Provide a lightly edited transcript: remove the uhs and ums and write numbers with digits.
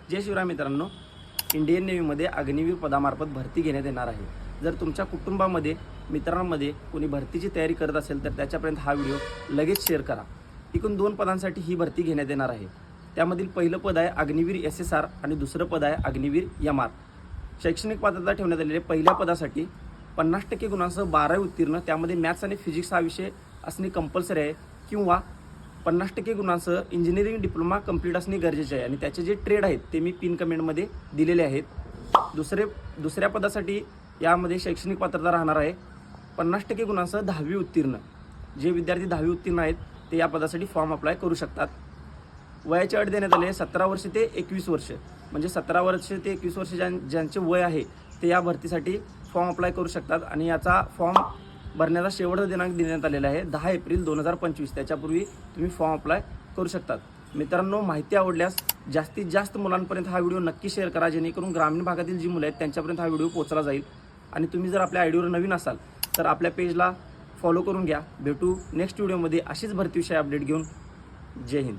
जय शिवराय मित्रांनो, इंडियन नेव्हीमध्ये अग्निवीर पदामार्फत भरती घेण्यात येणार आहे। जर तुमच्या कुटुंबामध्ये मित्रांमध्ये कोणी भरतीची तयारी करत असेल तर त्याच्यापर्यंत हा व्हिडिओ लगेच शेअर करा। एकूण 2 पदांसाठी ही भरती घेण्यात येणार आहे। त्यामधील पहिलं पद आहे अग्निवीर SSR आणि दुसरं पद आहे अग्निवीर MR। शैक्षणिक पात्रता ठेवण्यात आलेले पहिल्या पदासाठी 50% गुणांसह 12वी उत्तीर्ण, त्यामध्ये मॅथ्स आणि फिजिक्स हा विषय असणे कंपल्सरी आहे, किंवा 50% गुणांसह इंजिनिअरिंग डिप्लोमा कंप्लीट असणे गरजेचे आहे आणि त्याचे जे ट्रेड आहेत ते मी पिन कमेंटमध्ये दिलेले आहेत। दुसऱ्या पदासाठी यामध्ये शैक्षणिक पात्रता राहणार आहे 50% गुणांसह 10वी उत्तीर्ण। जे विद्यार्थी 10वी उत्तीर्ण आहेत ते या पदासाठी फॉर्म अप्लाय करू शकतात। वयाची अट देण्यात आली आहे 17 वर्ष ते 21 वर्ष, म्हणजे 17 वर्ष ते 21 वर्ष ज्यांचे वय आहे ते या भरतीसाठी फॉर्म अप्लाय करू शकतात आणि याचा फॉर्म भरण्याचा शेवटचा दिनांक देण्यात आलेला आहे 10 एप्रिल 2025। त्याच्यापूर्वी तुम्ही फॉर्म अप्लाय करू शकतात। मित्रांनो, माहिती आवडल्यास जास्तीत जास्त मुलांपर्यंत हा व्हिडिओ नक्की शेअर करा, जेणेकरून ग्रामीण भागातील जी मुलं आहेत त्यांच्यापर्यंत हा व्हिडिओ पोहोचला जाईल। आणि तुम्ही जर आपल्या आयडीवर नवीन असाल तर आपल्या पेजला फॉलो करून घ्या। भेटू नेक्स्ट व्हिडिओमध्ये अशीच भरतीविषयी अपडेट घेऊन। जय हिंद।